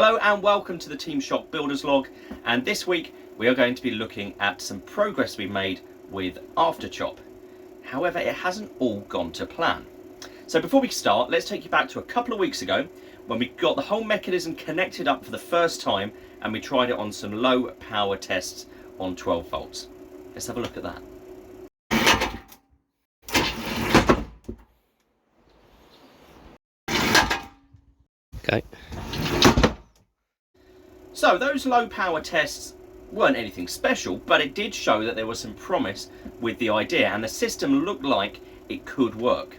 Hello and welcome to the Team Shop Builders Log, and this week we are going to be looking at some progress we've made with Afterchop. However, it hasn't all gone to plan. So before we start, let's take you back to a couple of weeks ago when we got the whole mechanism connected up for the first time and we tried it on some low power tests on 12 volts. Let's have a look at that. Okay. So those low power tests weren't anything special, but it did show that there was some promise with the idea and the system looked like it could work.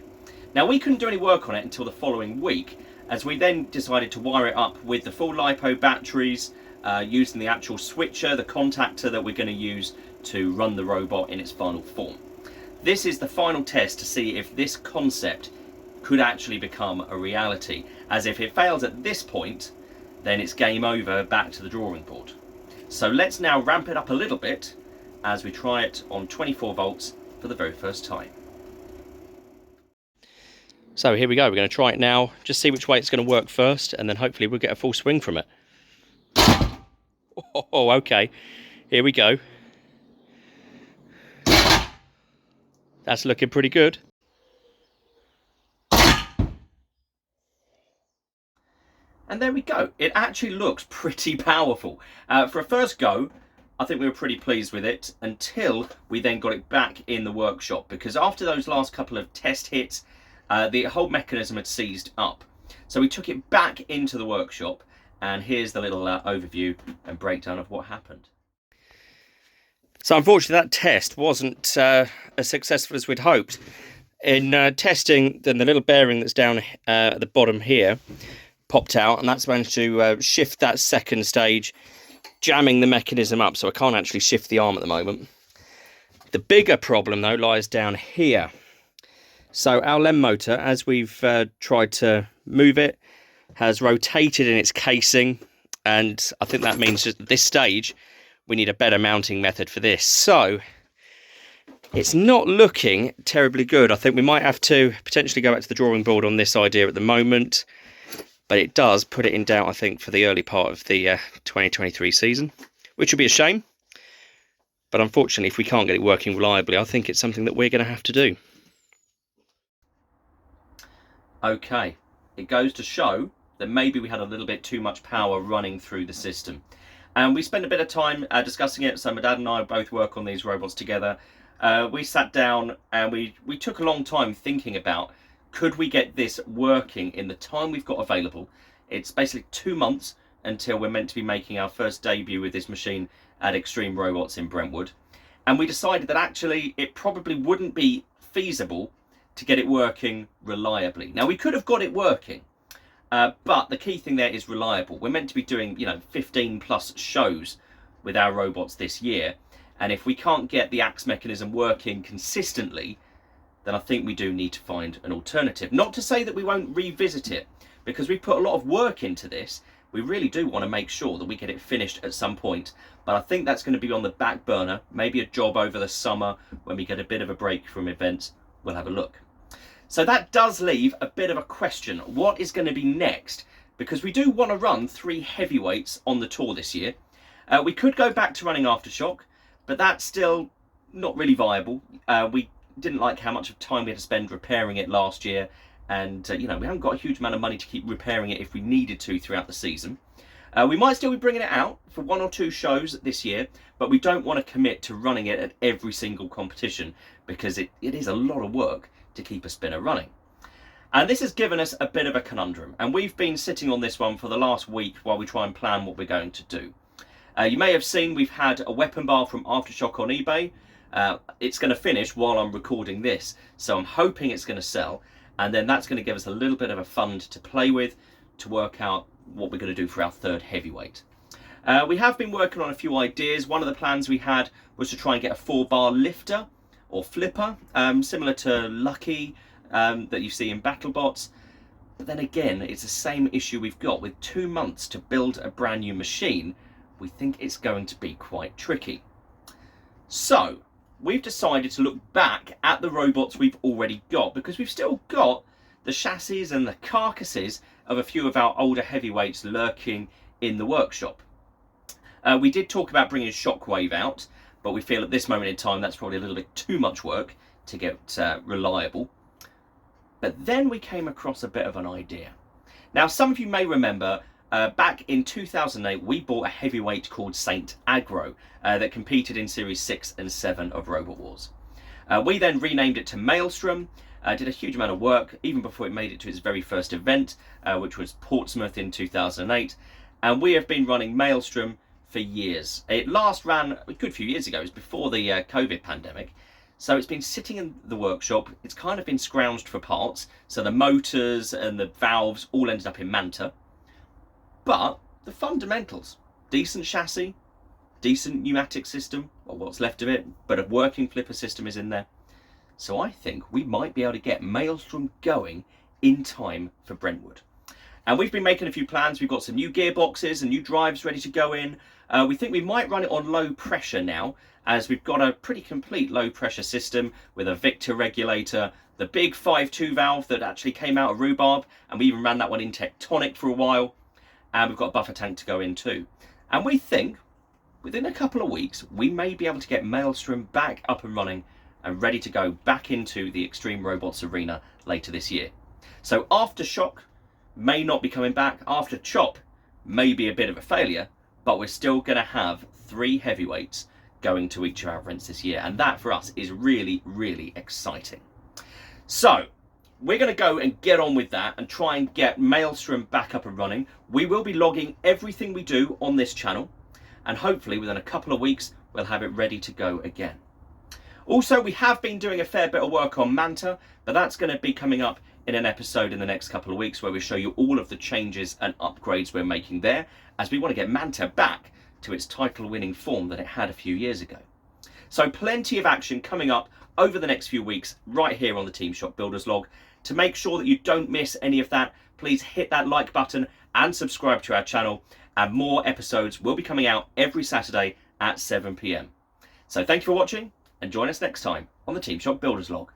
Now we couldn't do any work on it until the following week, as we then decided to wire it up with the full LiPo batteries, using the actual switcher, the contactor that we're going to use to run the robot in its final form. This is the final test to see if this concept could actually become a reality, as if it fails at this point, then it's game over, back to the drawing board. So let's now ramp it up a little bit as we try it on 24 volts for the very first time. So here we go, we're going to try it now, just see which way it's going to work first, and then hopefully we'll get a full swing from it. Oh, okay, here we go. That's looking pretty good. And there we go. It actually looks pretty powerful. For a first go, I think we were pretty pleased with it until we then got it back in the workshop, because after those last couple of test hits, the whole mechanism had seized up. So we took it back into the workshop, and here's the little overview and breakdown of what happened. So unfortunately that test wasn't as successful as we'd hoped. In testing, then the little bearing that's down at the bottom here popped out, and that's managed to shift that second stage, jamming the mechanism up, so I can't actually shift the arm at the moment. The bigger problem though lies down here. So our LEM motor, as we've tried to move it, has rotated in its casing, and I think that means just at this stage we need a better mounting method for this. So it's not looking terribly good. I think we might have to potentially go back to the drawing board on this idea at the moment. But it does put it in doubt, I think, for the early part of the 2023 season, which would be a shame. But unfortunately, if we can't get it working reliably, I think it's something that we're going to have to do. Okay, it goes to show that maybe we had a little bit too much power running through the system. And we spent a bit of time discussing it. So my dad and I both work on these robots together. We sat down and we took a long time thinking about, could we get this working in the time we've got available? It's basically 2 months until we're meant to be making our first debut with this machine at Extreme Robots in Brentwood. And we decided that actually it probably wouldn't be feasible to get it working reliably. Now we could have got it working, but the key thing there is reliable. We're meant to be doing, 15 plus shows with our robots this year. And if we can't get the axe mechanism working consistently, then I think we do need to find an alternative. Not to say that we won't revisit it, because we put a lot of work into this. We really do want to make sure that we get it finished at some point, but I think that's going to be on the back burner, maybe a job over the summer when we get a bit of a break from events. We'll have a look. So that does leave a bit of a question. What is going to be next? Because we do want to run 3 heavyweights on the tour this year. We could go back to running Aftershock, but that's still not really viable. We didn't like how much of time we had to spend repairing it last year, and we haven't got a huge amount of money to keep repairing it if we needed to throughout the season. We might still be bringing it out for 1 or 2 shows this year, but we don't want to commit to running it at every single competition, because it is a lot of work to keep a spinner running. And this has given us a bit of a conundrum, and we've been sitting on this one for the last week while we try and plan what we're going to do. You may have seen we've had a weapon bar from Aftershock on eBay. It's going to finish while I'm recording this, so I'm hoping it's going to sell, and then that's going to give us a little bit of a fund to play with to work out what we're going to do for our 3rd heavyweight. We have been working on a few ideas. One of the plans we had was to try and get a 4-bar lifter or flipper, similar to Lucky that you see in BattleBots. But then again, it's the same issue we've got. With 2 months to build a brand new machine, we think it's going to be quite tricky. So we've decided to look back at the robots we've already got, because we've still got the chassis and the carcasses of a few of our older heavyweights lurking in the workshop. We did talk about bringing Shockwave out, but we feel at this moment in time that's probably a little bit too much work to get reliable. But then we came across a bit of an idea. Now, some of you may remember back in 2008, we bought a heavyweight called Saint Agro that competed in Series 6 and 7 of Robot Wars. We then renamed it to Maelstrom, did a huge amount of work even before it made it to its very first event, which was Portsmouth in 2008. And we have been running Maelstrom for years. It last ran a good few years ago. It was before the COVID pandemic. So it's been sitting in the workshop. It's kind of been scrounged for parts. So the motors and the valves all ended up in Manta. But the fundamentals, decent chassis, decent pneumatic system, or what's left of it, but a working flipper system is in there. So I think we might be able to get Maelstrom going in time for Brentwood. And we've been making a few plans. We've got some new gearboxes and new drives ready to go in. We think we might run it on low pressure now, as we've got a pretty complete low pressure system with a Victor regulator, the big 5.2 valve that actually came out of rhubarb, and we even ran that one in Tectonic for a while. And we've got a buffer tank to go in too. And we think within a couple of weeks, we may be able to get Maelstrom back up and running and ready to go back into the Extreme Robots arena later this year. So Aftershock may not be coming back. Afterchop may be a bit of a failure, but we're still going to have 3 heavyweights going to each of our events this year. And that for us is really, really exciting. So we're going to go and get on with that and try and get Maelstrom back up and running. We will be logging everything we do on this channel, and hopefully within a couple of weeks, we'll have it ready to go again. Also, we have been doing a fair bit of work on Manta, but that's going to be coming up in an episode in the next couple of weeks where we show you all of the changes and upgrades we're making there, as we want to get Manta back to its title-winning form that it had a few years ago. So plenty of action coming up over the next few weeks right here on the Team Shop Builders Log. To make sure that you don't miss any of that, please hit that like button and subscribe to our channel, and more episodes will be coming out every Saturday at 7 PM. So thank you for watching, and join us next time on the Team Shop Builders Log.